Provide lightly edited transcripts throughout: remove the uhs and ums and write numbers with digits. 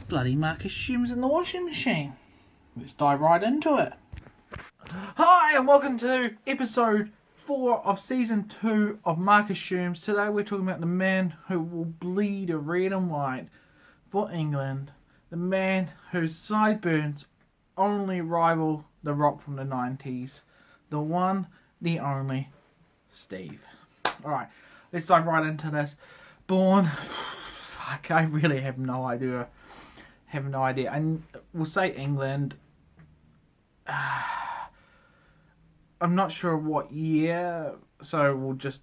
bloody Marcus Shim's in the washing machine. Let's dive right into it. Hi and welcome to episode 4 of season 2 of Marcus Shim's. Today we're talking about the man who will bleed red and white for England. The man whose sideburns only rival The Rock from the 90s. The one, the only, Steve. Alright, let's dive right into this. Born... Fuck, I really have no idea. And we'll say England. I'm not sure what year, so we'll just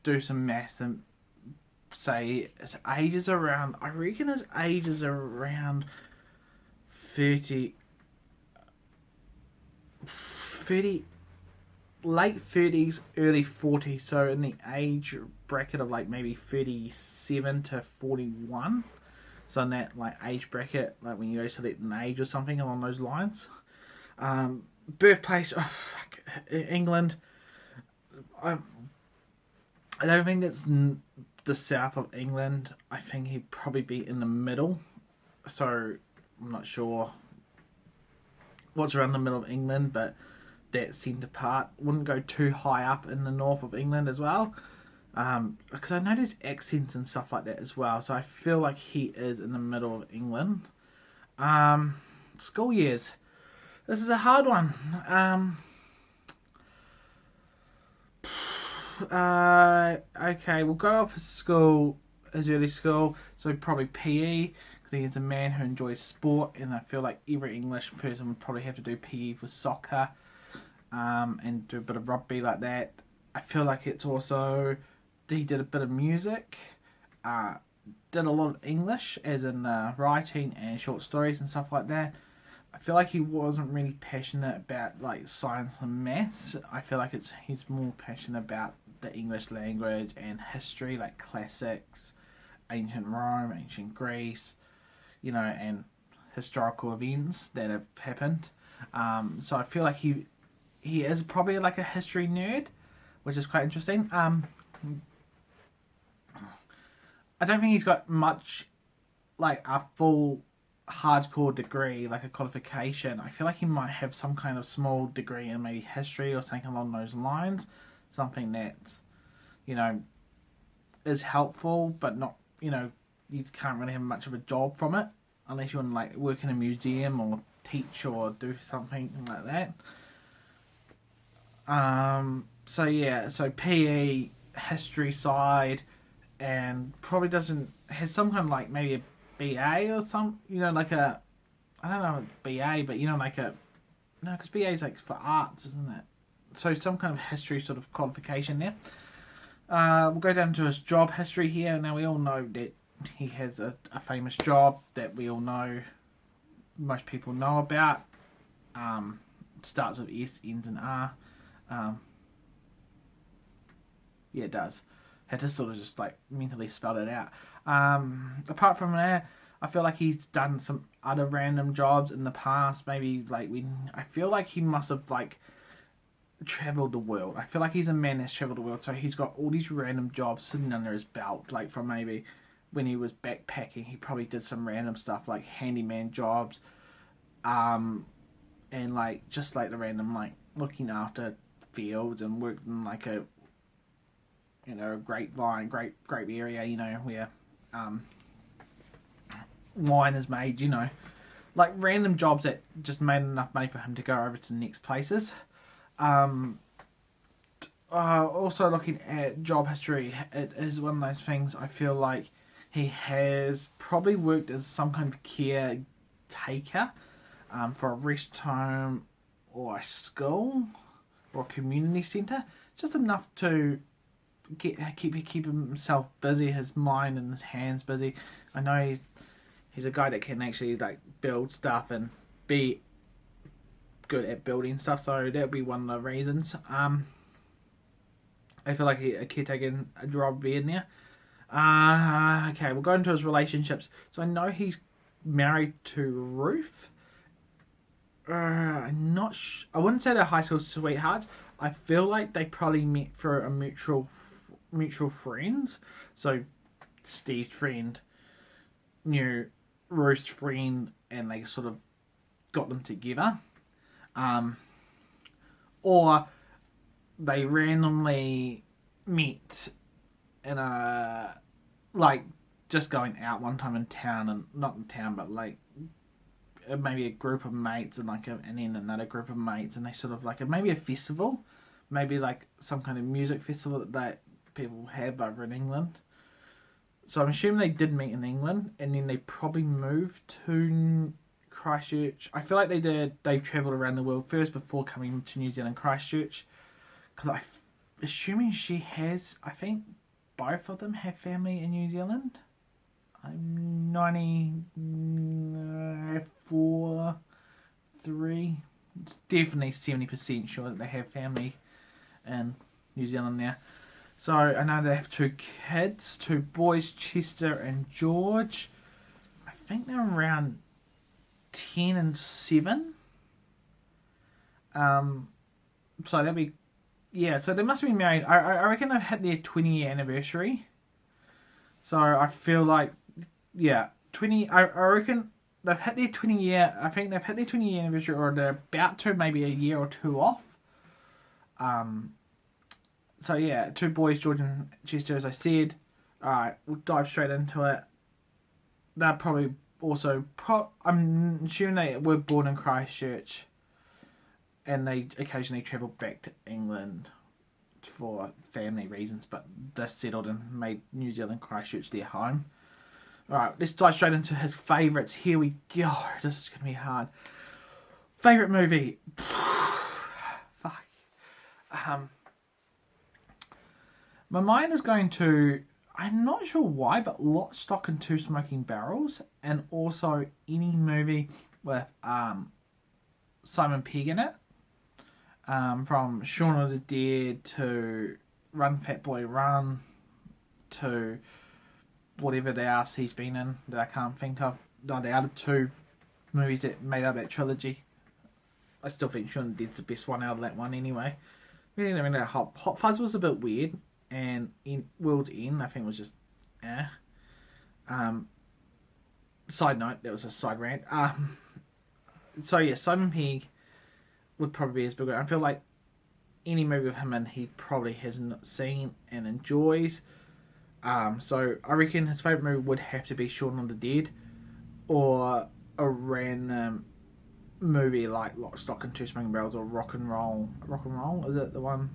do some maths and say his age is around. I reckon his age is around 30, late 30s, early 40s. So in the age bracket of like maybe 37 to 41. So in that like age bracket, like when you go select an age or something along those lines. Birthplace, England. I don't think it's the south of England. I think he'd probably be in the middle. So I'm not sure what's around the middle of England, but that centre part wouldn't go too high up in the north of England as well. Because I know there's accents and stuff like that as well. So I feel like he is in the middle of England. School years. This is a hard one. Okay, we'll go off his early school. So probably PE, because he is a man who enjoys sport. And I feel like every English person would probably have to do PE for soccer. And do a bit of rugby like that. I feel like it's also... He did a bit of music. Did a lot of English, as in writing and short stories and stuff like that. I feel like he wasn't really passionate about like science and maths. I feel like he's more passionate about the English language and history, like classics, ancient Rome, ancient Greece, you know, and historical events that have happened. So I feel like he is probably like a history nerd, which is quite interesting. I don't think he's got much like a full hardcore degree, like a qualification. I feel like he might have some kind of small degree in maybe history or something along those lines. Something that's, you know, is helpful, but not, you know, you can't really have much of a job from it unless you want to like work in a museum or teach or do something like that. So yeah, so PE, history side, and probably has some kind of like maybe a BA or some, you know, like a, I don't know, BA, but you know, like a, no, because BA is like for arts, isn't it? So some kind of history sort of qualification there. We'll go down to his job history here. Now we all know that he has a famous job that we all know, most people know about. Starts with S, ends in R. Yeah, it does. Had to sort of just like mentally spell it out. Apart from that, I feel like he's done some other random jobs in the past. Maybe like I feel like he must have like travelled the world. I feel like he's a man that's travelled the world. So he's got all these random jobs sitting under his belt. Like from maybe when he was backpacking, he probably did some random stuff like handyman jobs. And like just like the random like looking after fields and worked in like a, you know, grapevine, grape area, you know, where wine is made, you know, like random jobs that just made enough money for him to go over to the next places. Also looking at job history, it is one of those things. I feel like he has probably worked as some kind of caretaker for a rest home or a school or a community centre, just enough to keep himself busy, his mind and his hands busy. I know he's a guy that can actually like build stuff and be good at building stuff, so that'll be one of the reasons. I feel like a caretaker job being there. Okay, we'll go into his relationships. So I know he's married to Ruth. I'm not. I wouldn't say they're high school sweethearts. I feel like they probably met through a mutual friends. So Steve's friend knew Ruth's friend and they sort of got them together. Or they randomly met in a, like, just going out one time in town, and not in town, but like maybe a group of mates and and then another group of mates, and they sort of like maybe a festival, maybe like some kind of music festival that people have over in England. So I'm assuming they did meet in England, and then they probably moved to Christchurch. I feel like they did. They travelled around the world first before coming to New Zealand, Christchurch. Because I'm assuming she has. I think both of them have family in New Zealand. I'm 94, 3, definitely 70% sure that they have family in New Zealand now. So I know they have 2 kids, 2 boys, Chester and George. I think they're around 10 and 7. So they'll be, so they must be married. I reckon they've had their 20-year anniversary. So I feel like, 20. I reckon they've hit their 20-year. I think they've hit their 20-year anniversary, or they're about to, maybe a year or 2 off. So yeah, 2 boys, George and Chester, as I said. Alright, we'll dive straight into it. They're probably also, I'm assuming they were born in Christchurch, and they occasionally travel back to England for family reasons, but they're settled and made New Zealand, Christchurch their home. Alright, let's dive straight into his favourites. Here we go. This is going to be hard. Favourite movie? Fuck. My mind is going to, I'm not sure why, but Lock, Stock and Two Smoking Barrels, and also any movie with Simon Pegg in it. From Shaun of the Dead to Run Fat Boy Run to whatever else he's been in that I can't think of. No, the other 2 movies that made up that trilogy. I still think Shaun of the Dead's the best one out of that one anyway. Really, I mean, that Hot Fuzz was a bit weird, and in World's End I think was just side note, that was a side rant. So yeah, Simon Pegg would probably be his big one. I feel like any movie with him in, he probably hasn't seen and enjoys. So I reckon his favourite movie would have to be Shaun of the Dead, or a random movie like Lock, Stock and Two Smoking Barrels, or Rock and Roll. Rock and Roll, is it the one?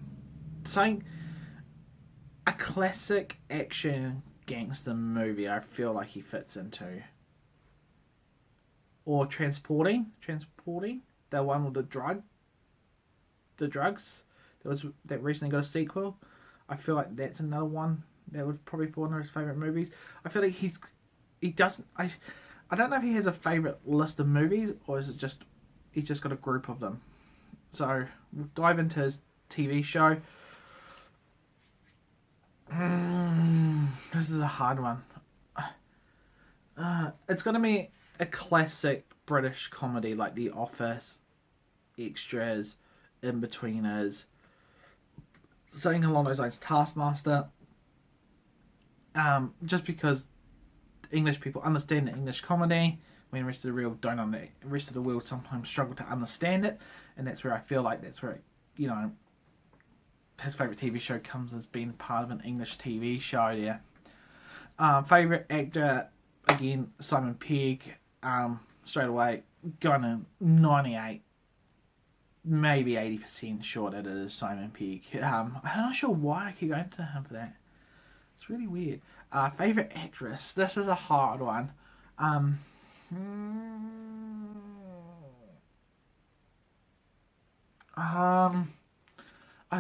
Saying a classic action gangster movie I feel like he fits into. Or Transporting, the one with the drugs that recently got a sequel. I feel like that's another one that would probably be one of his favourite movies. I feel like he doesn't, I don't know if he has a favourite list of movies, or is it just he's just got a group of them. So we'll dive into his TV show. This is a hard one. It's going to be a classic British comedy like The Office, Extras, In-Betweeners, something along those lines, Taskmaster. Just because English people understand the English comedy, when the rest of the world don't. The rest of the world sometimes struggle to understand it, and that's where I feel like that's where, you know, his favourite TV show comes as being part of an English TV show there. Favourite actor, again, Simon Pegg. Straight away, going to 98, maybe 80% sure that it is Simon Pegg. I'm not sure why I keep going to him for that. It's really weird. Favourite actress. This is a hard one. I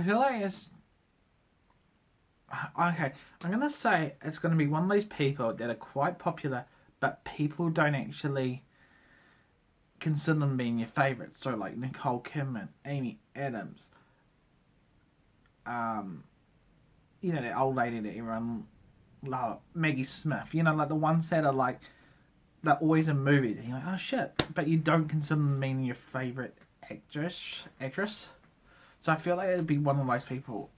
feel like it's... Okay, I'm going to say it's going to be one of those people that are quite popular, but people don't actually consider them being your favourites. So like Nicole Kidman, Amy Adams, you know, that old lady that everyone loves, Maggie Smith, you know, like the ones that are like, they're always in movies and you're like, oh shit, but you don't consider them being your favourite actress. So I feel like it'd be one of those people.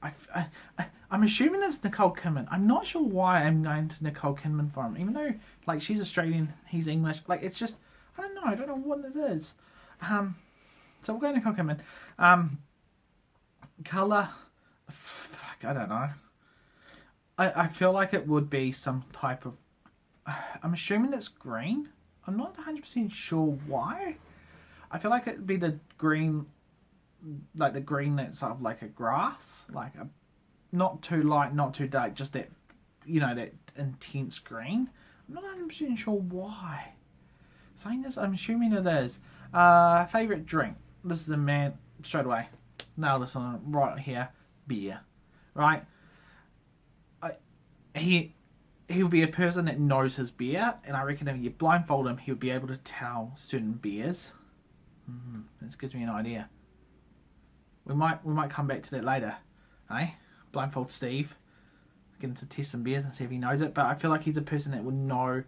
I'm assuming it's Nicole Kidman. I'm not sure why I'm going to Nicole Kidman for him, even though like she's Australian, he's English. Like it's just I don't know. I don't know what it is. So we'll go Nicole Kidman. Color, fuck, I don't know. I feel like it would be some type of. I'm assuming it's green. I'm not 100% sure why. I feel like it'd be the green, like the green that's sort of like a grass, like a not too light, not too dark, just that, you know, that intense green. I'm not 100% sure why. Saying this, I'm assuming it is. Favourite drink. This is a man, straight away. Nail this on right here. Beer. Right? He'll be a person that knows his beer, and I reckon if you blindfold him, he'll be able to tell certain beers. This gives me an idea. We might come back to that later. Eh? Blindfold Steve. Get him to test some beers and see if he knows it. But I feel like he's a person that would know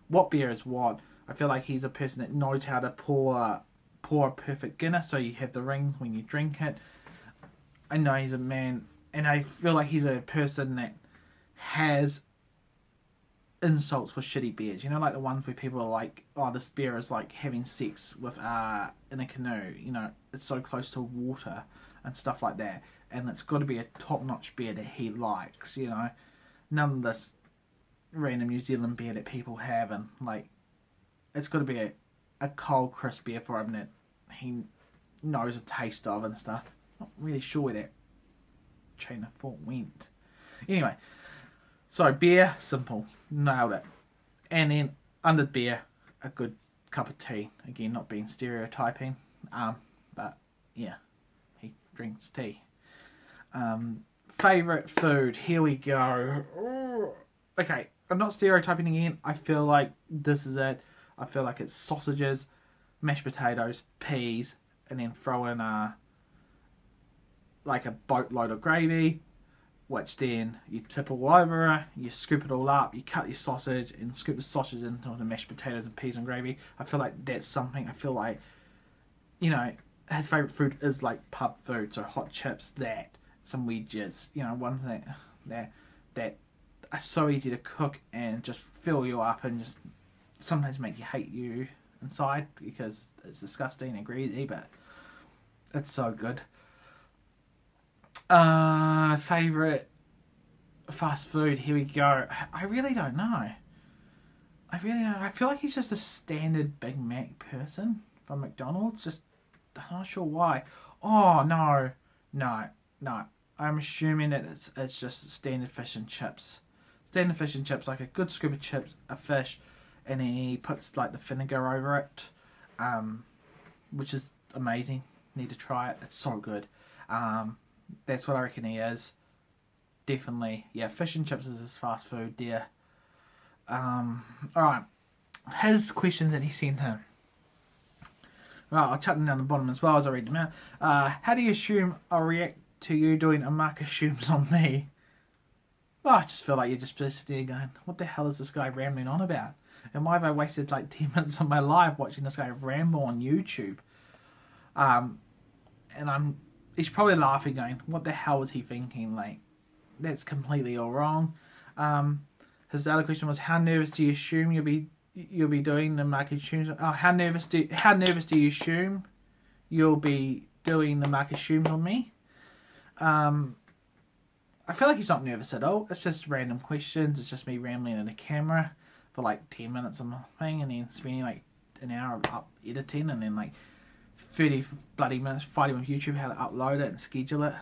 what beer is what. I feel like he's a person that knows how to pour a perfect Guinness so you have the rings when you drink it. I know he's a man, and I feel like he's a person that has insults for shitty beers. You know, like the ones where people are like, oh, this beer is like having sex with in a canoe. You know, it's so close to water and stuff like that. And it's got to be a top-notch beer that he likes, you know. None of this random New Zealand beer that people have, and like, it's got to be a cold, crisp beer for him that he knows the taste of and stuff. Not really sure where that chain of thought went. Anyway, so beer, simple, nailed it. And then under beer, a good cup of tea. Again, not being stereotyping, but yeah, he drinks tea. Favourite food, here we go. Ooh. Okay, I'm not stereotyping again. I feel like this is it. I feel like it's sausages, mashed potatoes, peas, and then throw in like a boatload of gravy, which then you tip all over it, you scoop it all up, you cut your sausage and scoop the sausage into the mashed potatoes and peas and gravy. I feel like that's something, I feel like, you know, his favourite food is like pub food, so hot chips, that, some wedges, you know, ones that are so easy to cook and just fill you up and just sometimes make you hate you inside because it's disgusting and greasy, but it's so good. Favourite fast food, here we go. I really don't know. I feel like he's just a standard Big Mac person from McDonald's. Just, I'm not sure why. Oh, no. I'm assuming that it's just standard fish and chips. Standard fish and chips, like a good scoop of chips, a fish, and then he puts like the vinegar over it, which is amazing. Need to try it. It's so good. That's what I reckon he is. Definitely. Yeah, fish and chips is his fast food there. Alright. His questions that he sent in. Right, I'll chuck them down the bottom as well as I read them out. How do you assume I'll react to you doing a Mark assumes on me? Well, I just feel like you're just sitting there going, what the hell is this guy rambling on about? And why have I wasted like 10 minutes of my life watching this guy ramble on YouTube? And he's probably laughing going, what the hell was he thinking? Like, that's completely all wrong. His other question was, how nervous do you assume you'll be doing the Mark assumes? Oh, how nervous do you assume you'll be doing the Mark assumes on me? I feel like he's not nervous at all. It's just random questions. It's just me rambling at a camera for like 10 minutes on my thing, and then spending like an hour up editing, and then like 30 bloody minutes fighting with YouTube how to upload it and schedule it.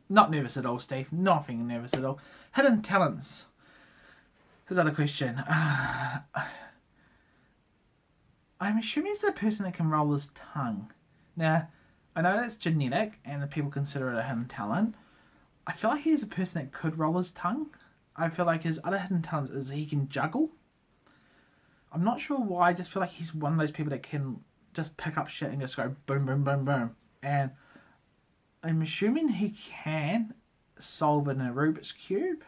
Not nervous at all, Steve. Nothing nervous at all. Hidden talents. His other question. I'm assuming he's the person that can roll his tongue. Now, I know that's genetic and that people consider it a hidden talent. I feel like he's a person that could roll his tongue. I feel like his other hidden talent is he can juggle. I'm not sure why. I just feel like he's one of those people that can just pick up shit and just go boom, boom, boom, boom. And I'm assuming he can solve in a Rubik's Cube.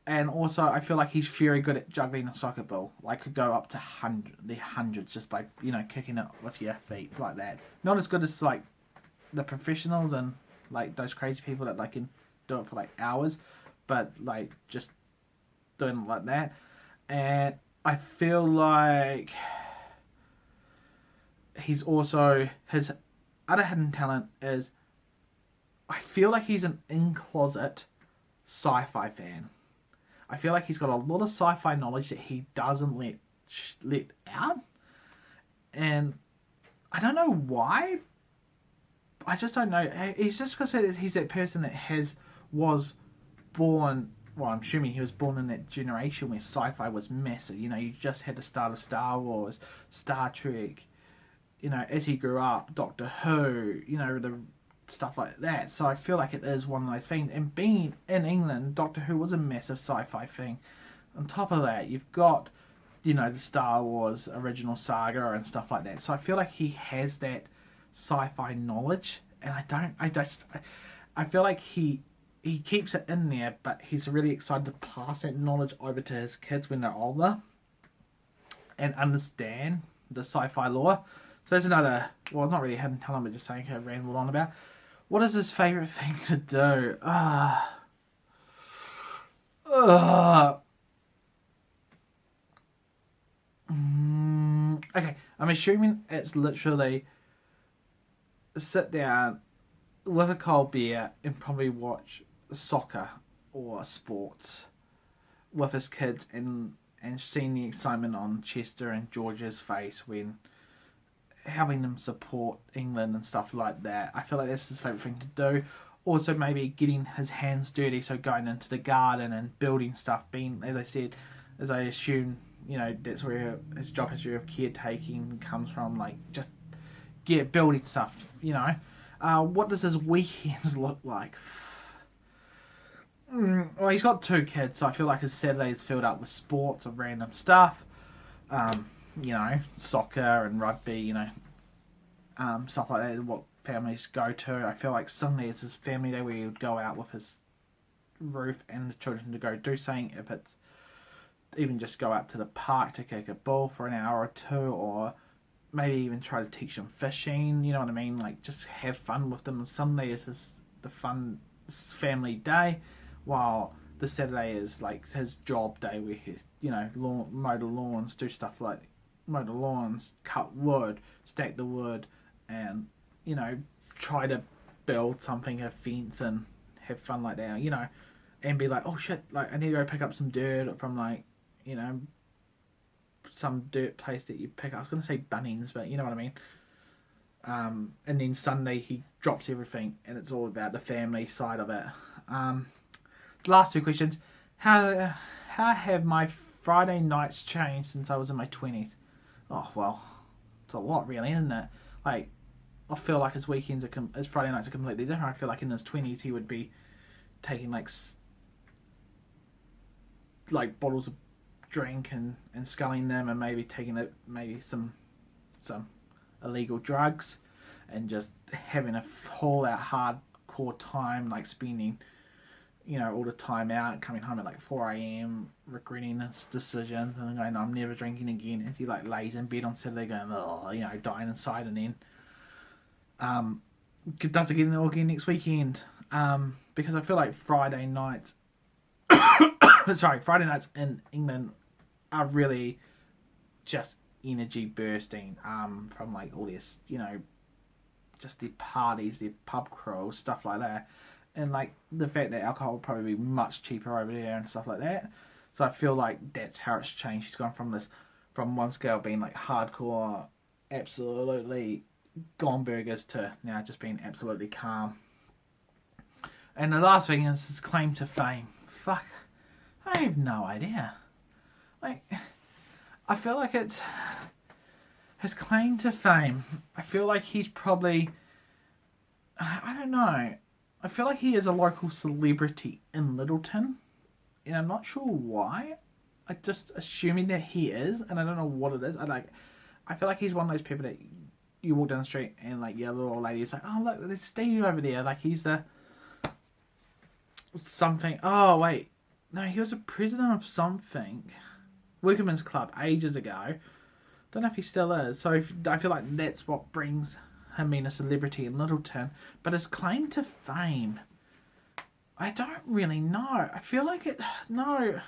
And also, I feel like he's very good at juggling a soccer ball. Like, could go up to the hundreds just by, you know, kicking it with your feet like that. Not as good as, like, the professionals and like those crazy people that like can do it for like hours, but like just doing it like that. And I feel like he's also, his other hidden talent is, I feel like he's an in-closet sci-fi fan. I feel like he's got a lot of sci-fi knowledge that he doesn't let out. And I don't know why. I just don't know. He's just going to say that he's that person that was born... Well, I'm assuming he was born in that generation where sci-fi was massive. You know, you just had the start of Star Wars, Star Trek. You know, as he grew up, Doctor Who. You know, the stuff like that. So I feel like it is one of those things. And being in England, Doctor Who was a massive sci-fi thing. On top of that, you've got, you know, the Star Wars original saga and stuff like that. So I feel like he has that sci-fi knowledge, and I feel like he keeps it in there, but he's really excited to pass that knowledge over to his kids when they're older and understand the sci-fi lore. So there's another, well, not really hidden talent, but just saying I rambled on about. What is his favourite thing to do? Okay, I'm assuming it's literally sit down with a cold beer and probably watch soccer or sports with his kids and seeing the excitement on Chester and George's face when having them support England and stuff like that. I feel like that's his favourite thing to do. Also maybe getting his hands dirty, so going into the garden and building stuff, being, as I said, as I assume, you know, that's where his job history of caretaking comes from, like just building stuff, you know. What does his weekends look like? Well, he's got 2 kids, so I feel like his Saturday is filled up with sports or random stuff. You know, soccer and rugby, you know, stuff like that, what families go to. I feel like Sunday is his family day where he would go out with his Ruth and the children to go do something. If it's even just go out to the park to kick a ball for an hour or 2, or maybe even try to teach them fishing, you know what I mean? Like, just have fun with them. And Sunday is the fun family day, while the Saturday is like his job day where he, you know, mow the lawns, do stuff like mow the lawns, cut wood, stack the wood, and, you know, try to build something, a fence, and have fun like that, you know, and be like, oh shit, like I need to go pick up some dirt from, like, you know, some dirt place that you pick up. I was going to say Bunnings, but you know what I mean. And then Sunday he drops everything, and it's all about the family side of it. The last 2 questions. How have my Friday nights changed since I was in my 20s? Oh, well, it's a lot really, isn't it? Like, I feel like his weekends his Friday nights are completely different. I feel like in his 20s he would be taking like bottles of drink and sculling them, and maybe taking some illegal drugs, and just having a whole out hardcore time, like spending, you know, all the time out, coming home at like 4 a.m, regretting his decisions, and going, I'm never drinking again, as he like lays in bed on Saturday going, oh, you know, dying inside, and then does it again next weekend, because I feel like Friday nights in England are really just energy bursting, from like all this, you know, just the parties, the pub crawls, stuff like that, and like the fact that alcohol will probably be much cheaper over there and stuff like that. So I feel like that's how it's changed. She's gone from one scale being like hardcore, absolutely gone burgers, to now just being absolutely calm. And the last thing is his claim to fame. Fuck, I have no idea. Like, I feel like it's his claim to fame. I feel like he's probably, I don't know, I feel like he is a local celebrity in Littleton, and I'm not sure why. I just assuming that he is, and I don't know what it is. I feel like he's one of those people that you walk down the street and like your little old lady is like, oh look, there's Steve over there. Like, he's the something. Oh wait, no, he was a president of something, Workman's Club ages ago. Don't know if he still is. So I feel like that's what brings him being a celebrity in Littleton, but his claim to fame, I don't really know. I feel like it... No,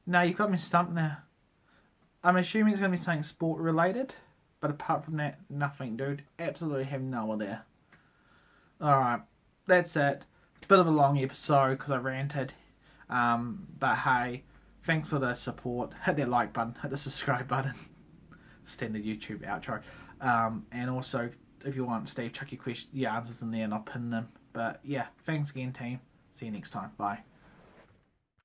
you've got me stumped now. I'm assuming it's going to be something sport related, but apart from that, nothing, dude. Absolutely have no idea. Alright, that's it. Bit of a long episode because I ranted. But hey, thanks for the support. Hit that like button, hit the subscribe button. Standard YouTube outro. And also, if you want, Steve, chuck your answers in there and I'll pin them. But yeah, thanks again, team. See you next time. Bye.